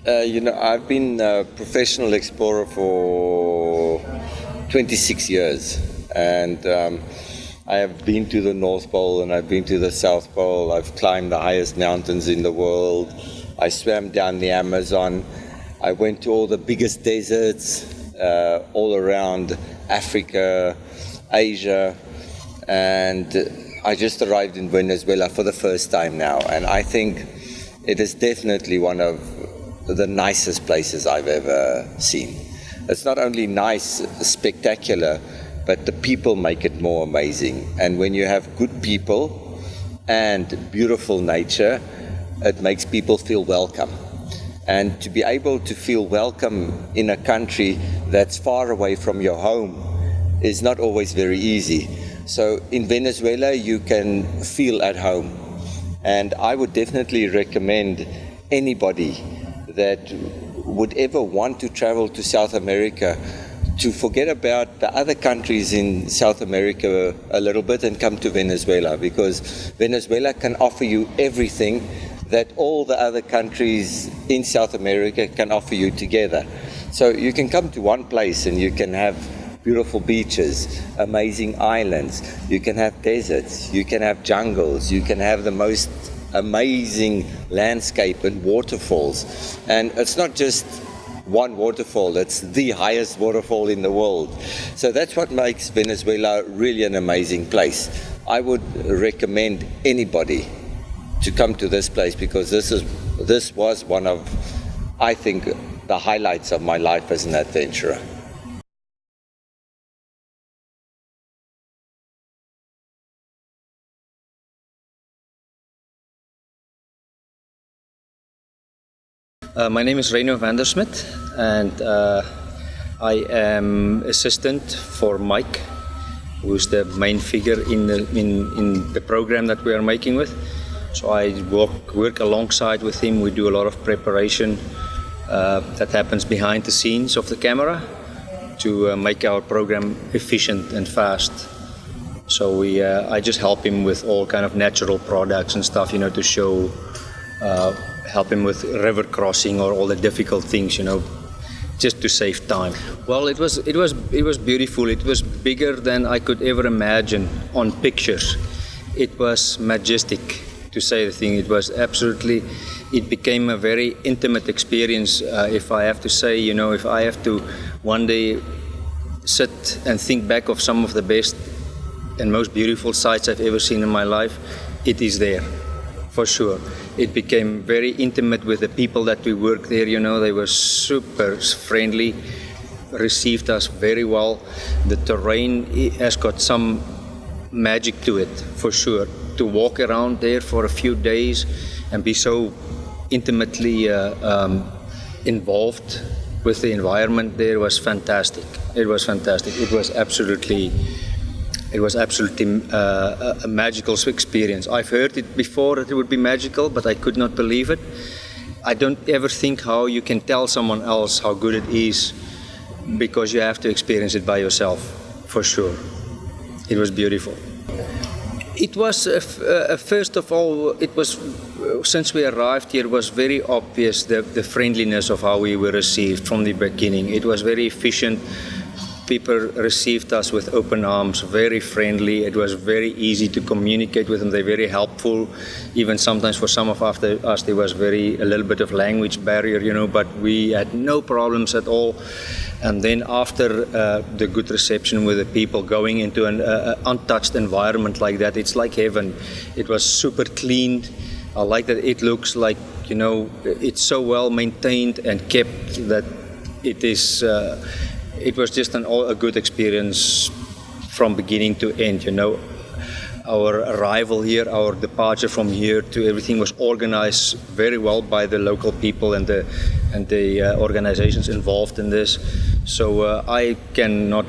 I've been a professional explorer for 26 years, and I have been to the North Pole and I've been to the South Pole. I've climbed the highest mountains in the world. I swam down the Amazon. I went to all the biggest deserts all around Africa, Asia, and I just arrived in Venezuela for the first time now, and I think it is definitely one of the nicest places I've ever seen. It's not only nice, spectacular, but the people make it more amazing. And when you have good people and beautiful nature, it makes people feel welcome. And to be able to feel welcome in a country that's far away from your home is not always very easy. So in Venezuela, you can feel at home. And I would definitely recommend anybody that would ever want to travel to South America to forget about the other countries in South America a little bit and come to Venezuela, because Venezuela can offer you everything that all the other countries in South America can offer you together. So you can come to one place and you can have beautiful beaches, amazing islands, you can have deserts, you can have jungles, you can have the most amazing landscape and waterfalls. And it's not just one waterfall, it's the highest waterfall in the world. So that's what makes Venezuela really an amazing place. I would recommend anybody to come to this place, because this was one of, I think, the highlights of my life as an adventurer. My name is Reino van der Smit, and I am assistant for Mike, who's the main figure in the program that we are making with. So I work alongside with him. We do a lot of preparation that happens behind the scenes of the camera to make our program efficient and fast. So I just help him with all kind of natural products and stuff, to show. Help him with river crossing or all the difficult things, just to save time. Well, it was beautiful. It was bigger than I could ever imagine on pictures. It was majestic, to say the thing. It became a very intimate experience. If I have to say, if I have to one day sit and think back of some of the best and most beautiful sights I've ever seen in my life, it is there. For sure. It became very intimate with the people that we worked there, they were super friendly, received us very well. The terrain has got some magic to it, for sure. To walk around there for a few days and be so intimately involved with the environment there was fantastic. It was fantastic. It was absolutely a magical experience. I've heard it before that it would be magical, but I could not believe it. I don't ever think how you can tell someone else how good it is, because you have to experience it by yourself, for sure. It was beautiful. It was, first of all, since we arrived here, it was very obvious the friendliness of how we were received from the beginning. It was very efficient. People received us with open arms, very friendly. It was very easy to communicate with them. They're very helpful. Even sometimes for some of us, there was a little bit of language barrier, but we had no problems at all. And then after the good reception with the people, going into an untouched environment like that, it's like heaven. It was super clean. I like that it looks like, it's so well maintained and kept that it is... It was just a good experience from beginning to end, Our arrival here, our departure from here to everything was organized very well by the local people and the organizations involved in this. So I cannot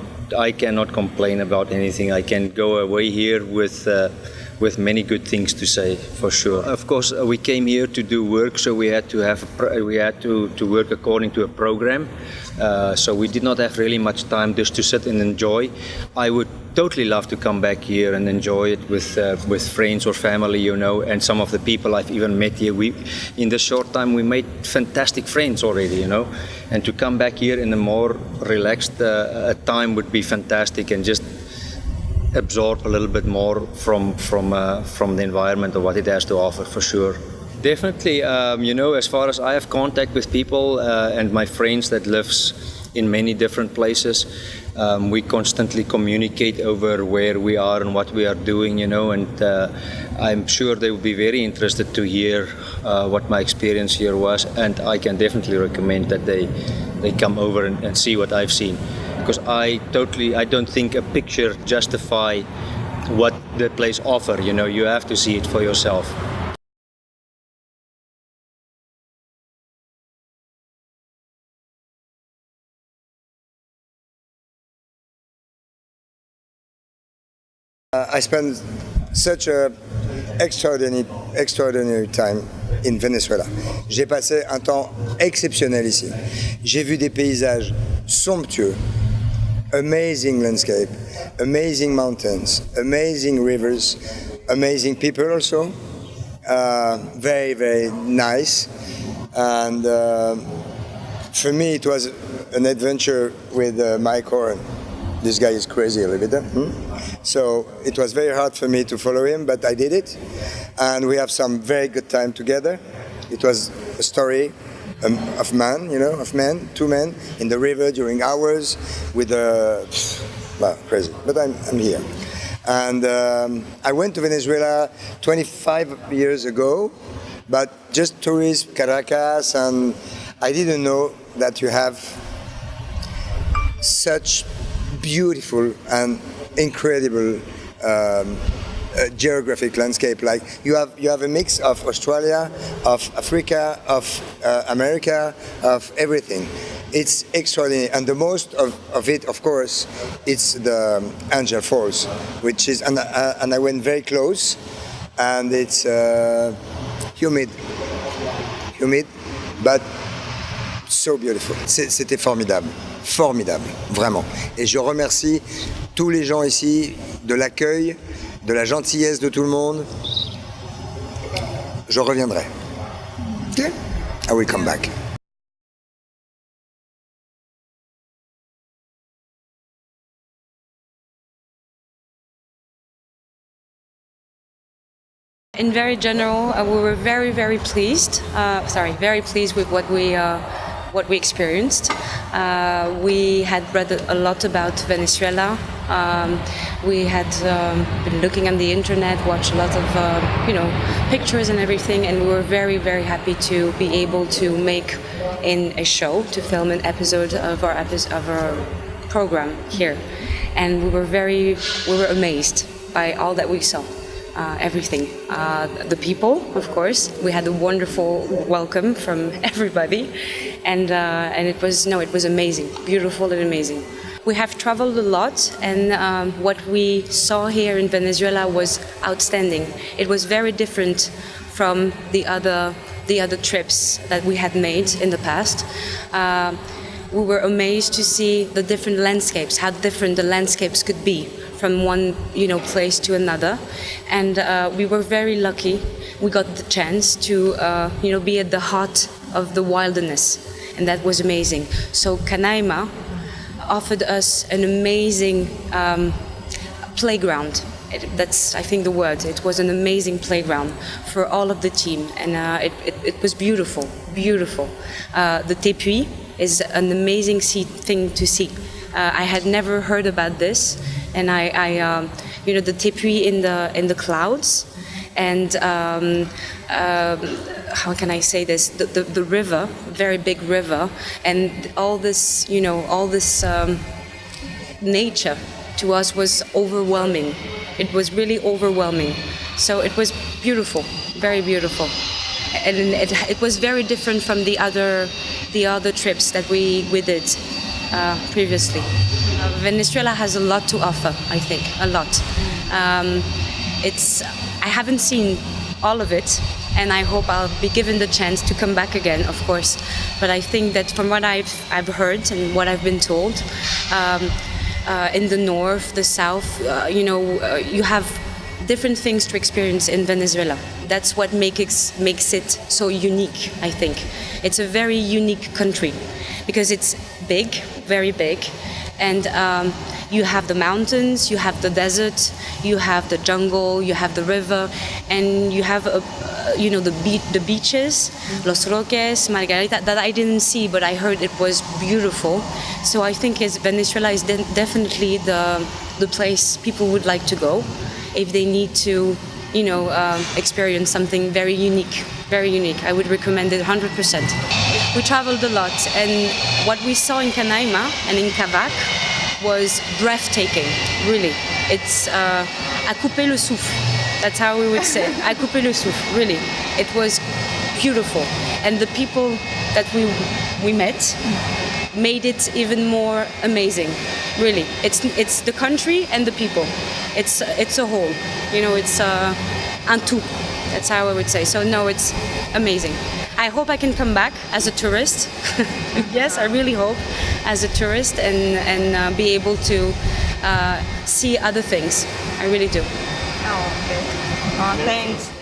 complain about anything. I can go away here with with many good things to say, for sure. Of course, we came here to do work, so we had to work according to a program. So we did not have really much time just to sit and enjoy. I would totally love to come back here and enjoy it with friends or family, and some of the people I've even met here. In this short time, we made fantastic friends already, and to come back here in a more relaxed time would be fantastic, and just absorb a little bit more from the environment of what it has to offer, for sure. Definitely, as far as I have contact with people and my friends that lives in many different places, we constantly communicate over where we are and what we are doing, and I'm sure they will be very interested to hear what my experience here was, and I can definitely recommend that they come over and see what I've seen. Because I don't think a picture justify what the place offer. You have to see it for yourself. I spent such a extraordinary time in Venezuela. J'ai passé un temps exceptionnel ici. J'ai vu des paysages somptueux, amazing landscape, amazing mountains, amazing rivers, amazing people also, very, very nice. And for me it was an adventure with Mike Horan. This guy is crazy a little bit. So it was very hard for me to follow him, but I did it. And we have some very good time together. It was a story of two men in the river during hours with crazy. But I'm here. And I went to Venezuela 25 years ago, but just tourist, Caracas, and I didn't know that you have such beautiful and incredible geographic landscape. Like you have a mix of Australia, of Africa, of America, of everything. It's extraordinary, and the most of it, of course, it's the Angel Falls, which is, and I went very close, and it's humid, but so beautiful. C'était formidable, vraiment. Et je remercie tous les gens ici de l'accueil, de la gentillesse de tout le monde. Je reviendrai. Okay? I will come back. In very general, we were very, very pleased. Very pleased with what we experienced. We had read a lot about Venezuela. We had been looking on the internet, watched a lot of pictures and everything, and we were very, very happy to be able to make in a show, to film an episode of our program here. And we were amazed by all that we saw. Everything. The people, of course. We had a wonderful welcome from everybody, and it was amazing, beautiful and amazing. We have traveled a lot, and what we saw here in Venezuela was outstanding. It was very different from the other trips that we had made in the past. We were amazed to see the different landscapes, how different the landscapes could be from one place to another, and we were very lucky. We got the chance to be at the heart of the wilderness, and that was amazing. So Canaima offered us an amazing playground. That's, I think, the word. It was an amazing playground for all of the team, and it was beautiful. The tepuy is an amazing thing to see. I had never heard about this, and the tepuy in the clouds, and how can I say this? The river, very big river, and all this nature to us was overwhelming. It was really overwhelming. So it was beautiful, very beautiful, and it was very different from the other trips that we did previously. Venezuela has a lot to offer, I think, a lot. It's I haven't seen all of it, and I hope I'll be given the chance to come back again, of course. But I think that from what I've heard and what I've been told, in the north, the south, you have different things to experience in Venezuela. That's what makes it so unique, I think. It's a very unique country because it's big, very big, and you have the mountains, you have the desert, you have the jungle, you have the river, and you have the beaches, Los Roques, Margarita, that I didn't see, but I heard it was beautiful. So I think Venezuela is definitely the place people would like to go if they need to, experience something very unique. Very unique. I would recommend it 100%. We traveled a lot, and what we saw in Canaima and in Cavac was breathtaking, really. It's à couper le souffle. That's how we would say. À couper le souffle, really. It was beautiful. And the people that we met made it even more amazing, really. It's the country and the people. It's a whole. It's un tout. That's how I would say. So no, it's amazing. I hope I can come back as a tourist. Yes, I really hope, as a tourist, and be able to see other things. I really do. Oh, okay. Thanks.